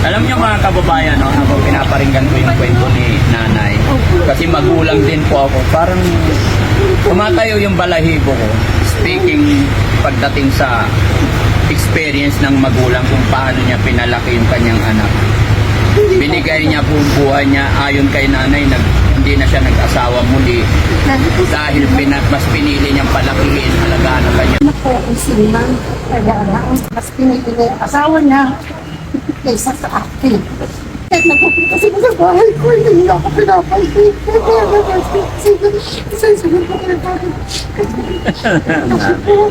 Alam niyo mga kababayan, no, ako pinaparinggan ko yung kwento ni nanay. Kasi magulang din po ako. Parang tumatayo yung balahibo ko. Speaking pagdating sa experience ng magulang kung paano niya pinalaki yung kanyang anak. Binigay niya po buhay niya ayon kay nanay, hindi na siya nag-asawa muli dahil mas pinili niyang palakihin, alagaan ang kanyang. Ako ang sinimang kaya mas pinili niya yung asawa niya kaysa sa akin. Kahit nagpupunta sila sa bahay ko, hindi ako pinapalipit. Kaya sasabihin ko kaya natin. Kasi po,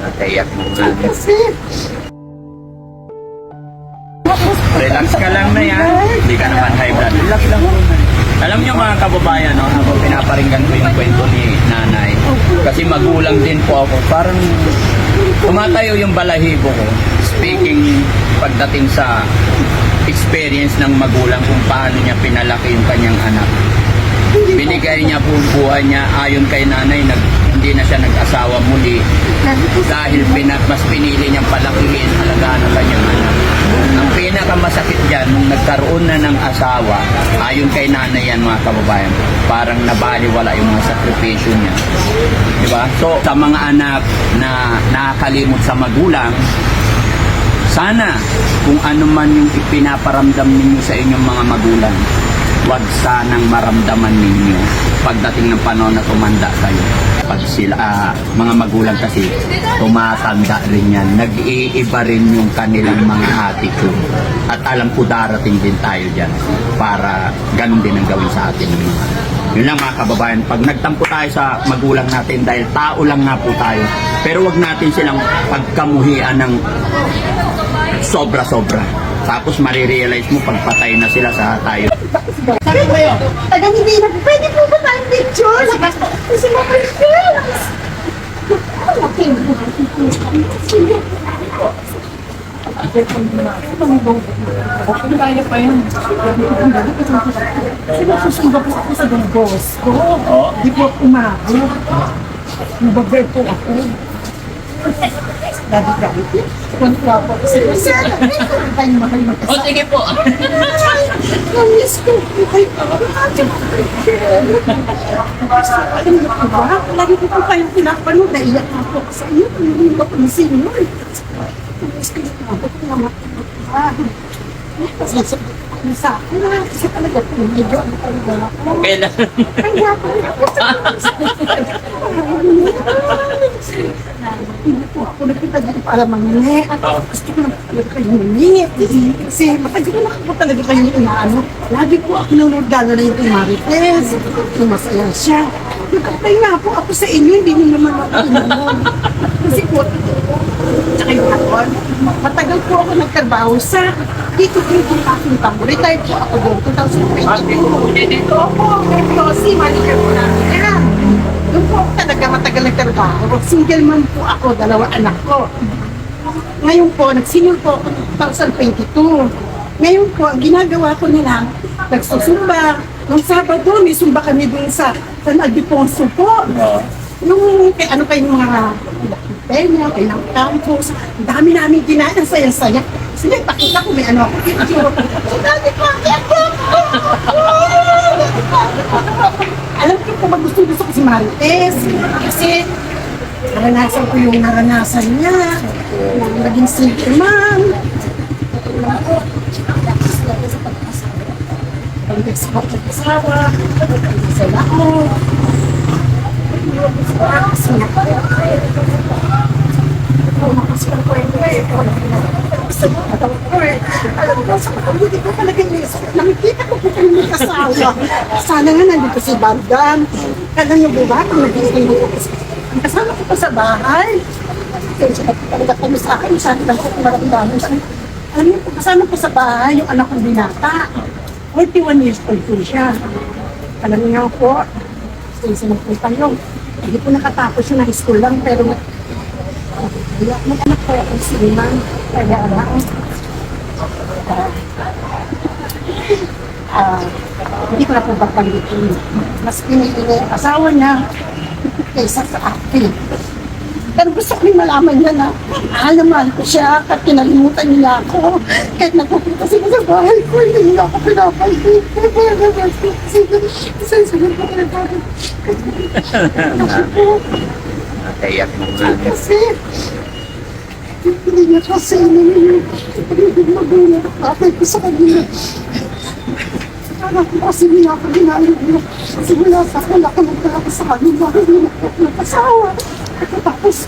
Natayak mo nga. kasi Relax ka lang na yan. Hindi ka naman high blood. Relax lang muna. Alam niyo mga kababayan, no, ako pinaparinggan ko yung kwento ni nanay. Kasi magulang din po ako. Parang tumatayo yung balahibo ko. Speaking pagdating sa experience ng magulang kung paano niya pinalaki yung kanyang anak. Binigay niya po buhay niya ayon kay nanay, hindi na siya nag-asawa muli dahil mas pinili niyang palakihin, alagaan ang kanyang anak. Ang pinakamasakit dyan, nung nagkaroon na ng asawa, ayon kay nanay yan mga kababayan, parang nabaliwala yung mga sakripisyo niya. Diba? So, sa mga anak na nakakalimot sa magulang, sana kung ano man yung ipinaparamdam ninyo sa inyong mga magulang, huwag sanang maramdaman ninyo pagdating ng panahon na tumanda kayo. Pag sila, mga magulang kasi, tumatanda rin yan. Nag-iiba rin yung kanilang mga attitude. At alam ko darating din tayo dyan para ganun din ang gawin sa atin. Yun lang mga kababayan, pag nagtampo tayo sa magulang natin dahil tao lang nga po tayo, pero wag natin silang pagkamuhian ng sobra-sobra. Tapos marirealize mo pagpatay na sila sa tayo. sabi ko yun, tagang hindi na, pwede po ba tayong picture? Kasi mapag-films. Kaya pa yun. Sinususundo po ako sa Don Bosco. Di po ako umabot. Nababay po ako. Dati. Kontra po. Sir, tayo O sige po. Namiss ko. Alam niyo po ba? Lagi ko po kayong pinapanood. Naiyak na po ako sa inyo. Hindi ko po nasin yun. Namiss ko yung mga ko naman. Kasi sabi ko sa akin na. Kasi talaga po medyo ano talaga ako. Okay lang. Kaya po. Hindi po ako nakita dito para mangingi. At gusto ko na talaga kayo mangingi. Kasi matagal na ako talaga kayo inaano. Lagi po ako nanonood gano'n na yung Marites. Yung masaya siya. Nagkatay nga po ako sa inyo. Hindi nyo naman ako nanonood. Kasi po, tsaka yung hapon, matagal po ako nagtrabaho sa dito po yung aking tambo. Retired po ako doon, 2022. Dito po, ito si manager po namin yan. Doon po ako talaga matagal nagtrabaho. Single mom po ako, 2 anak ko. Ngayon po, nag-senior po ako 2022. Ngayon po, ang ginagawa ko na lang, nagsusumba. Noong Sabado, may sumba kami dun sa San Albiponso po. Yung ano kayong mga Peña, kailang campus. Ang dami namin ginaan, ang saya-saya. Sige, pakita ko may ano ako. Dami ko, alam ko kung gusto ko si Marites. Kasi naranasan ko yung naranasan niya. Naging single mom. Pag-export ng asawa. Pag-isala ako. Alam ko, sa hindi ko talaga nakikita ko po kayo mag-asawa. Sana nga nandito si Bandam. Kala niyo ba ba kung nag-isay mo po ang kasama ko pa sa bahay. Kaya talaga kami sa akin, sabi lang ko kung maramdaman. Alam niyo po, kasama ko sa bahay yung anak kong binata. 41 years old po siya. Alam niyo po, isa na po tayo. Hindi po nakatapos yung high school lang, pero mag-anak po ako sinuman. Kaya hindi ko na po babanggitin. Mas pinili niya yung asawa niya kaysa sa akin. Pero gusto ko rin malaman niya na mahal na mahal ko siya kahit kinalimutan niya ako. Kahit nagpupunta sila sa bahay ko, hindi niya ako pinapalik. Kasi sunod ko rin ako. Naiyak mo nga. Kasi hindi niya kasi hindi magulang tatay ko sa kanila. Parang kasi niya ako ginagawa. Simula sa akin, ako nagdala sa kanila. Hindi na ako nag-asawa. Tapos,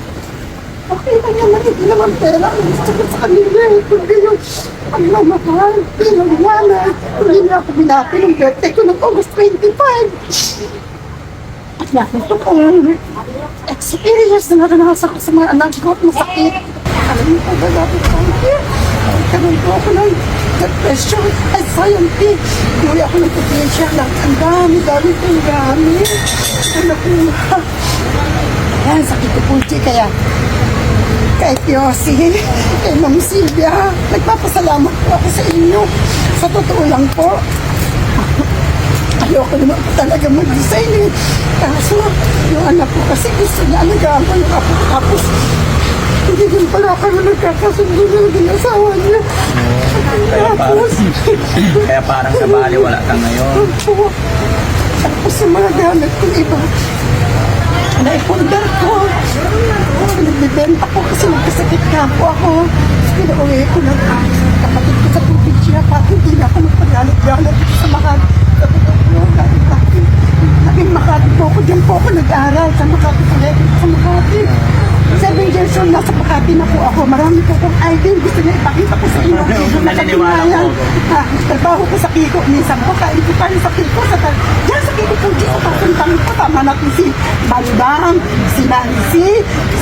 okay lang naman, hindi naman pera. Ang gusto ko sa kanila, kundi yung pagmamahal, pinagwanan. Hindi niya ako binati ng birthday ko ng August 25. At nakita ko experience na naranasan ko sa mga anak ko at masakit. Alam niyo pa ba dati ko? Karoon po ako ng depression, anxiety. Hindi ako nagpapilensya lang. Ang dami kong gamit. Ano po? Yan, sakit ko po, kaya kay Yossi, kay Ma'am Sylvia, nagpapasalamat po ako sa inyo. Sa totoo lang po, ayoko naman po talaga mag-design eh. Kaso, yung anak ko kasi gusto niya alagaan ko yung apo. Tapos, hindi din pala kami nagkakasundo na yung asawa niya. Kaya parang sa bali wala ka ngayon. Opo. Tapos yung mga gamit ko iba, naipundar ko. Nagbibenta ko kasi nagkasakit ka po ako. Pinauwi ko ng kapatid ko sa tubig siya. Bakit hindi na ako magpagalit-galit sa Makati. Naging Makati po ako. Diyan po ako nag-aaral sa Makati College sa Makati. 7 years old, nasa Makati na po ako. Marami po akong idea. Gusto niya ipakita ko sa inyo. Naniniwala ko. Trabaho ko sa Kiko. Minsan po, kain ko pa rin sa Kiko. Diyan sa Kiko po, dito papuntang po. Tama natin si Balbang, si Nancy,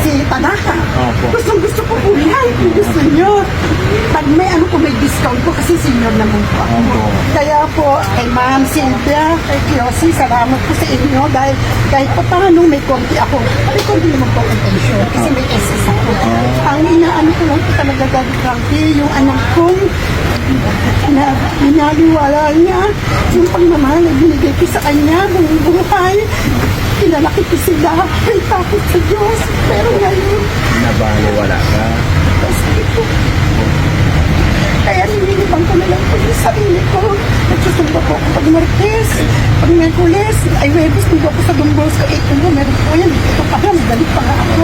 si Tanaka. Gusto ko po yan. Kung gusto nyo. Pag may ano po, may discount po kasi senior naman po ako. Kaya po, kay Ma'am Sylvia, kay Kiyosi, salamat po sa inyo. Dahil kahit pa paano may konti ako. May konti naman po ang pension. Kasi may SS ako. Ang inaano ko lang po talaga Daddy Frankie, yung anak kong na inaliwala niya, yung pagmamahal na binigay ko sa kanya, buong buhay. Pinalaki ko sila, may takot sa Diyos. Pero ngayon, Nabali wala ka. kasi po, kaya nililibang ko na lang po yung sarili ko. Nagsusumba po ako pag Martes, pag Merkules, ay Webes, dito ako sa Dumbos ko. Ito mo, meron po yan. Ito pa lang, galit pa nga ako.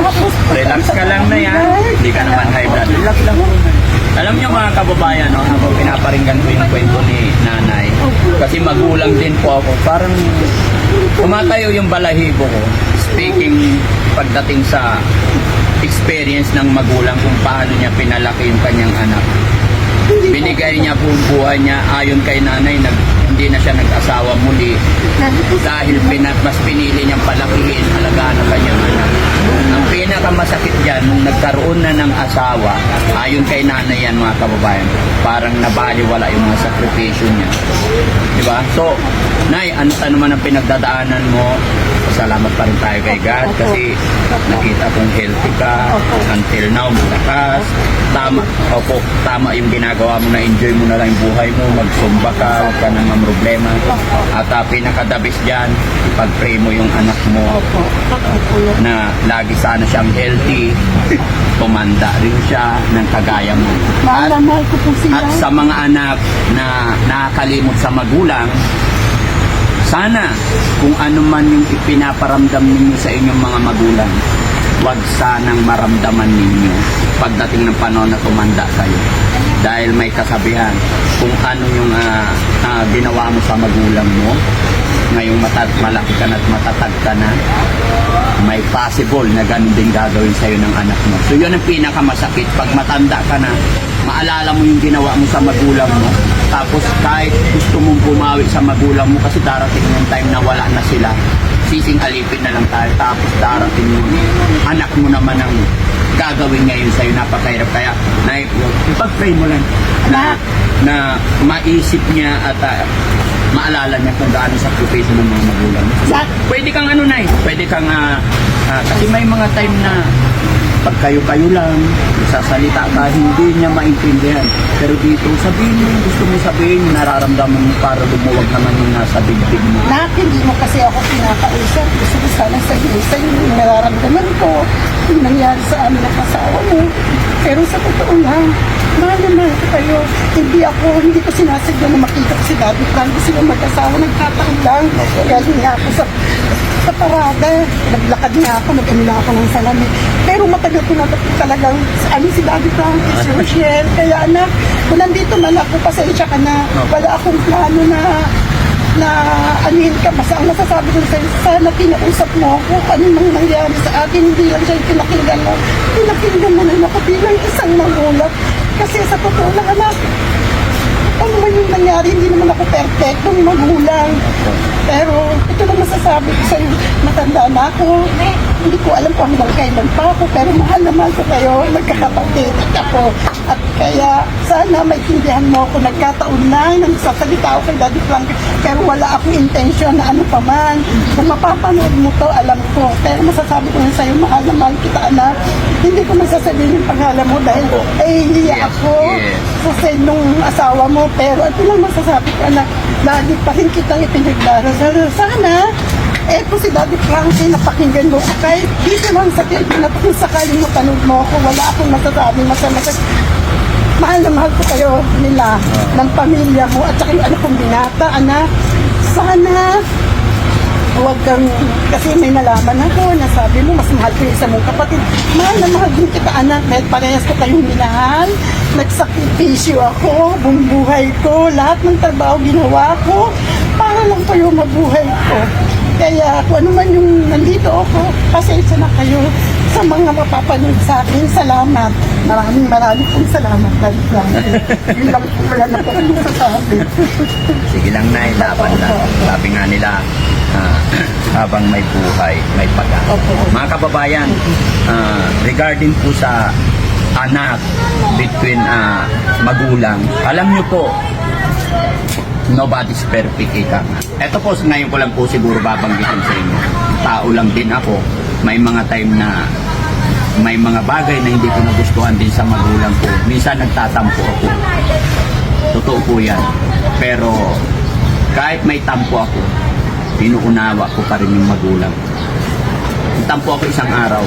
Tapos, Relax ka lang na yan. Hindi ka naman high blood. Relax lang muna. Alam niyo mga kababayan, no, habang pinaparinggan ko yung kwento ni nanay, kasi magulang din po ako, parang tumatayo yung balahibo ko. Speaking pagdating sa experience ng magulang kung paano niya pinalaki yung kanyang anak. Binigay niya po buhay niya ayon kay nanay, hindi na siya nag-asawa muli dahil mas pinili niyang palakihin, alagaan ang kanyang anak. Ang pinakamasakit dyan, nung nagkaroon na ng asawa, ayon kay nanay yan mga kababayan, parang nabaliwala yung mga sakripisyo niya. Diba? So, Nay, ano naman ang pinagdadaanan mo? Salamat pa rin tayo kay God kasi nakita kong healthy ka until now, malakas. Tama yung ginagawa mo, na enjoy mo na lang yung buhay mo, magsumba ka, huwag ka nang problema. At pinakadabis dyan, ipag-pray mo yung anak mo na lagi sana siyang healthy, tumanda rin siya ng kagaya mo. mahal na mahal ko po sila. At sa mga anak na nakakalimot sa magulang, sana kung ano man yung ipinaparamdam ninyo sa inyong mga magulang, huwag sanang maramdaman ninyo pagdating ng panahon na tumanda kayo. Dahil may kasabihan, kung ano yung ginawa mo sa magulang mo, ngayong malaki ka na at matatag ka na, may possible na ganun din gagawin sa'yo ng anak mo. So yun ang pinakamasakit. Pag matanda ka na, maalala mo yung ginawa mo sa magulang mo, tapos kahit gusto mong bumawi sa magulang mo kasi darating yung time na wala na sila, sising alipin na lang tayo, tapos darating yung anak mo naman ang gagawin ngayon sa'yo, napakahirap. Kaya ipag-pray mo lang na maisip niya at maalala niya kung gaano sakripisyo ng mga magulang. Pwede kang Nay, pwede kang kasi may mga time na pag kayo-kayo lang, sasalita ka, hindi niya maintindihan. Pero dito, sabihin mo, gusto mo sabihin, nararamdaman mo para lumuwag naman yung nasa bibig mo. Nak, hindi mo kasi ako pinakausap. Gusto ko sana sabihin sa'yo yung nararamdaman ko, yung nangyari sa amin ng asawa mo. Pero sa totoo lang, mahal na mahal ko kayo. Hindi ko sinasadya na makita ko si Daddy Frank. Sila mag-asawa, nagkataon lang. Galing nga ako sa parada. Naglakad nga ako, nag-amila ako ng salamin. Pero matagal ko na talagang si Daddy Frank, si Rochelle. Kaya anak, kung nandito man ako, pasensya ka na. Wala akong plano na anuhin ka. Basta ang masasabi ko sa'yo, sana kinausap mo ako kung ano nang nangyari sa akin. Hindi lang siya yung pinakinggan mo. Pinakinggan mo na ako bilang isang magulang. Kasi sa totoo lang, anak, ano man yung nangyari, hindi naman ako perfectong magulang. Pero ito lang masasabi ko sa'yo, matanda na ako. Hindi ko alam kung hanggang kailan pa ako, pero mahal na mahal ko kayo, magkakapatid ako. At kaya sana maintindihan mo ako, nagkataon lang na nagsasalita ako kay Daddy Frank, pero wala akong intention na ano pa man. Kung mapapanood mo to, alam ko. Pero masasabi ko na sa'yo, mahal na mahal kita, anak. Hindi ko masasabihin yung pangalan mo dahil hiya ako sa nung asawa mo. Pero ito lang masasabi ko, anak, lagi pa rin kitang ipinagdarasal. Sana, kung si Daddy Frankie, napakinggan mo. Kahit dito lang sa TV na kung sakaling mapanood mo ako, wala akong masasabing masama. Mahal na mahal ko kayo nila, ng pamilya mo, at saka yung anak kong binata, anak. Sana, huwag kang, kasi may nalaman ako, nasabi mo, mas mahal ko yung isa mong kapatid. Mahal na mahal din kita, anak, dahil parehas ko kayong minahal. Nagsakripisyo ako, buong buhay ko, lahat ng trabaho ginawa ko, para lang kayo mabuhay ko. Kaya kung ano man yung nandito ako, pasensya na kayo sa mga mapapanood sa akin. Salamat. Maraming pong salamat. Yun lang po, wala na po kayong sasabi. Sige lang, Nay, laban lang. Sabi nga nila, habang may buhay, may pag-asa. Mga kababayan, regarding po sa anak between magulang, alam niyo po, nobody's perfect, ika nga. Ito po, ngayon ko lang po siguro babanggitin sa inyo. Tao lang din ako. May mga time na may mga bagay na hindi ko nagustuhan din sa magulang ko. Minsan nagtatampo ako. Totoo po yan. Pero kahit may tampo ako, pinuunawa ko pa rin yung magulang. Tampo ako isang araw.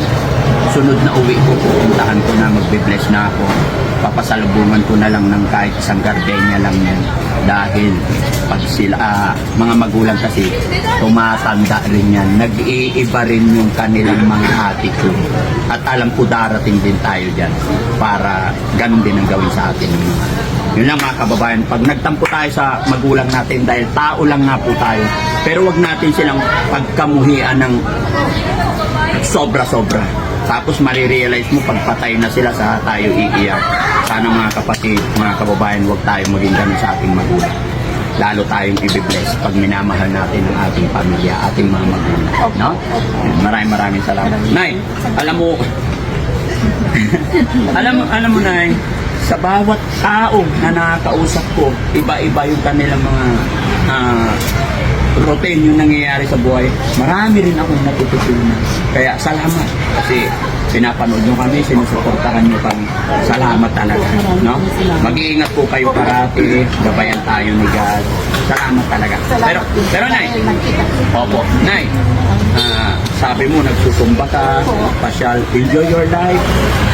Sunod na uwi ko, pupuntahan ko na, magbe-bless na ako. Papasalubungan ko na lang ng kahit isang gardenia lang yan. Dahil pag sila, mga magulang kasi, tumatanda rin yan. Nag-iiba rin yung kanilang mga attitude. At alam ko darating din tayo dyan para ganun din ang gawin sa atin. Yun lang mga kababayan, pag nagtampo tayo sa magulang natin dahil tao lang nga po tayo, pero wag natin silang pagkamuhian ng sobra-sobra. Tapos marirealize mo pagpatay na sila sa tayo iiyak. Sana mga kapatid, mga kababayan, huwag tayo maging ganun sa ating magulang. Lalo tayong i-bless pag minamahal natin ang ating pamilya, ating mga magulang. No? Maraming salamat. Nay, alam mo, alam mo Nay, sa bawat tao na nakakausap ko, iba-iba yung kanilang mga routine yung nangyayari sa buhay. Marami rin akong natututunan. Kaya salamat kasi pinapanood nyo kami, sinusuportahan nyo kami. Salamat talaga. No? Mag-iingat po kayo parati, gabayan tayo ni God. Salamat talaga. Pero Nay, opo, Nay, sabi mo nagsusumba ka, pasyal, enjoy your life,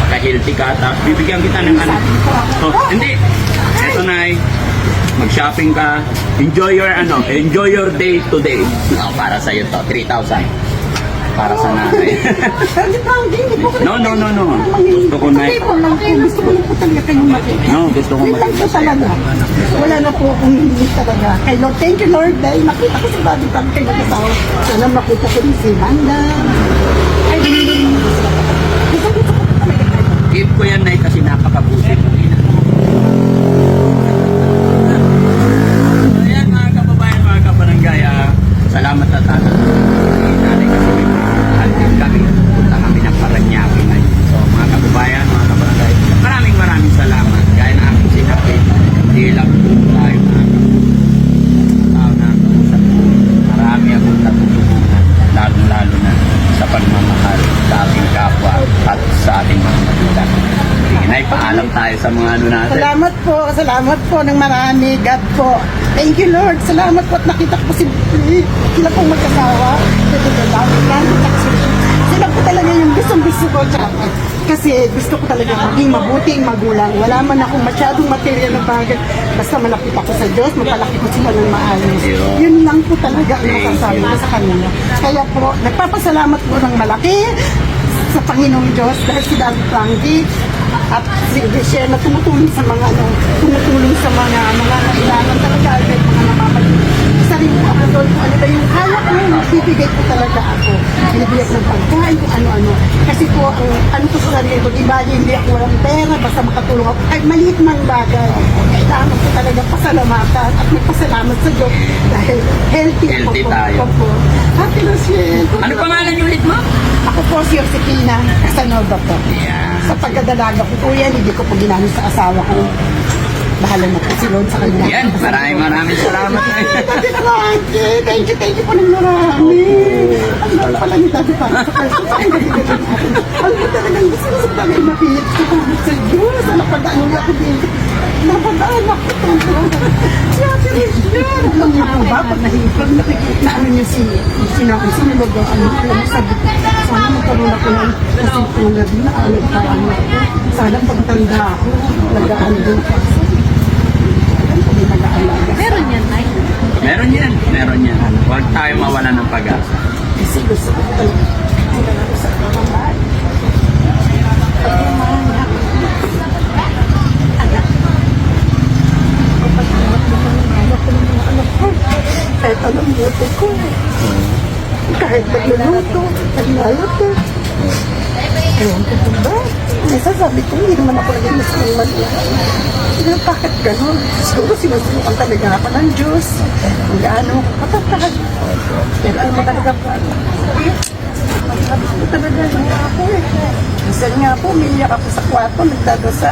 ka-healthy ka, tapos bibigyan kita ng ano. Oh, hindi. Eto Nay, mag-shopping ka, enjoy your day today. Para sa iyo to, 3,000. Para sa nanay. No. Gusto ko na. Gusto ko lang po talaga kayong makita. No, gusto ko Yun lang po talaga. Wala na po akong hindi talaga. Kay Lord, thank you Lord dahil makita ko si Bobby Pag kayo nagkasawa. Sana makita ko rin si Manda. Ay, gusto ko talaga kayo. Give ko yan Nay kasi napakabuti mo. Ayan mga kababayan, mga kabarangay, salamat at nanay kasi may kami, punta kami ng Paranaque ngayon. So mga kababayan, mga kabarangay, maraming salamat. Gaya na aking sinabi, hindi lang po tayo mga tao na kausap po. Marami akong natutunan, lalo na sa pagmamahal sa ating kapwa at sa ating sa mga ano natin. Salamat po ng marami. God po. Thank you, Lord. Salamat po at nakita ko si sila pong mag-asawa. Sila po talaga yung gusto ko. Kasi gusto ko talaga maging mabuting magulang. Wala man akong masyadong material na bagay. Basta malapit ako sa Diyos, mapalaki ko sila ng maayos. Yun lang po talaga ang masasabi ko sa kanila. Kaya po, nagpapasalamat po ng malaki sa Panginoong Diyos dahil si Daddy Frankie at si Michelle na tumutulong sa mga nangailangan talaga at mga namamalit. Isa rin po ako doon kung ano ba yung kaya ko, magbibigay ko talaga ako. Binibigay ko ng pagkain, kung ano-ano. Kasi po, ano ko sa sarili ko, di ba, hindi ako walang pera, basta makatulong ako. Kahit maliit mang bagay, kailangan ko talaga pasalamatan at magpasalamat sa Diyos dahil healthy Healthy ako tayo. po. Happy Rachel. Ano pangalan yung ulit mo? Ako po si Josefina Casanova po. Yeah. Sa pagdadalaga ko po yan, hindi ko po ginamit sa asawa ko. Bahala na po si Lord sa kanya. Yan, maraming salamat. Thank you po ng marami. Ang lalo pala ni Daddy Frankie sa person. Ang po talagang gusto ko sa talagang mapihit ko sa Diyos. Ano pag-ano niya ako dito. Napadaan ako ito. Si Ate Rachel. Alam niyo po ba, pag nakikita ano niyo sinulog ang sabi ko, sana magkaroon ako ng kasintulad na alam pa ako. Sana pagtanda ako, nag-aan doon pa. Meron yan, Nay. Meron yan. Huwag tayo mawala ng pag-asa. Kasi gusto ko talaga. Hindi na ako sa pamamahay. Pagmamahal ako. Anak. Pagmamahal ko ng mga anak ko. Kahit anong buto ko. Kahit nagluluto, naglalato. Ewan ko po ba? Minsan sabi ko, hindi naman ako naging masakang maliit. Bakit gano'n? Siguro sinusunukan talaga ako ng Diyos. Kung gaano ako katatag. Pero alam mo talaga po, sabi ko talaga niya ako eh. Minsan nga po, umiiyak ako sa kwarto, nagdadasa.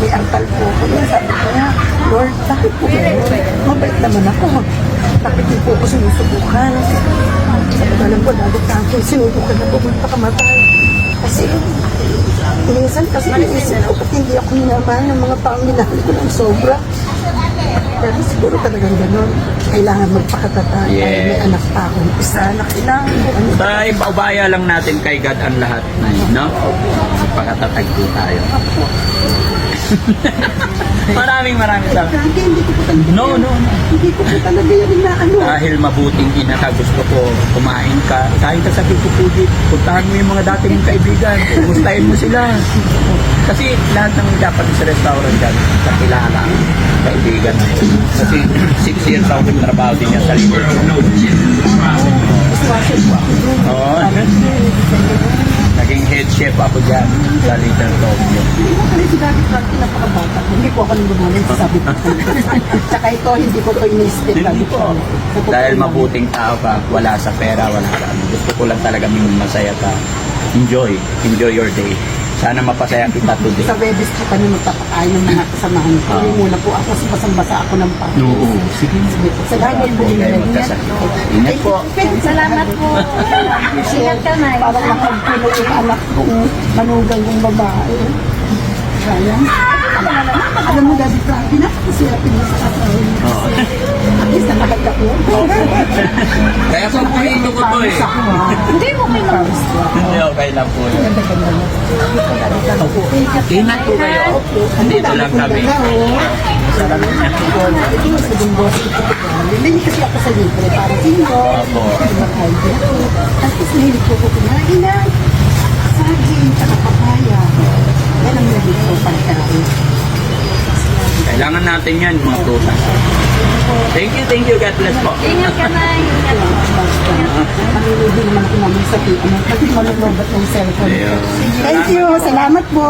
May angkal po ako. Sabi ko nga, Lord, bakit po gano'n? Mabait naman ako. Bakit hindi po ako sinusubukan? Sabi ko, alam ko, dati tanto, sinubukan na pumunta kamatay. Kasi, minsan kasi iniisip ko pag hindi ako minamahal ng mga taong minahal ko ng sobra. Pero siguro talagang gano'n. Kailangan magpakatatag. Yes. May anak pa akong isa na kailangan ko. Tayo, paubaya lang natin kay God ang lahat. No? Pagkatatag po tayo. maraming salamat. Frankie, hindi ko po talaga. No. Hindi ko po talaga yung inaano. Dahil mabuting ina ka, gusto ko kumain ka. Kain ka sa Kikupudit. Puntahan mo yung mga dati mong kaibigan. Kumustahin mo sila. Kasi lahat ng dapat sa restaurant dyan, kakilala, kaibigan. Kasi 6 years ako nagtrabaho din yan sa Liverpool. Oo. Naging head chef ako dyan sa Little Tokyo. Hindi ko pala si Daddy Frankie napakabata. Hindi ko ako nang gumaling sa sabi ko. Tsaka ito, hindi ko ito in-step. Hindi po. Dahil mabuting tao ka, wala sa pera, wala sa ano. Gusto ko lang talaga masaya ka. Enjoy your day. Sana mapasaya kita today. Sa Webis po kami magpapakain ng mga kasamahan ko. Yung muna po ako kasi basang-basa ako ng pangit. Oo. Sige. Salamat po. Huwag kayo magkasakit. Ingat po. Salamat po. Ingat ka, Nay. Parang nakagpuno yung anak kong manugang yung babae. Sayang. Alam mo, Daddy Frankie, napakasiyapin mo sa asawa mo. Oo. At least nakagad ako. Kaya po ito ko to eh. Hindi mo may mga. Hindi, okay lang po. Ingat po kayo. Dito lang kami. Hindi kasi ako sa libre. Para sino? Opo. Tapos nahilig ko kumain na. Saging, saka papaya. Yan ang nahilig ko pagkain. Kailangan natin yan, mga prutas. Thank you. God bless po. Ingat ka, Nay. Manunod din naman ako namin sa ano. Kasi manunobat ng cellphone. Ayun. Thank you. Salamat po.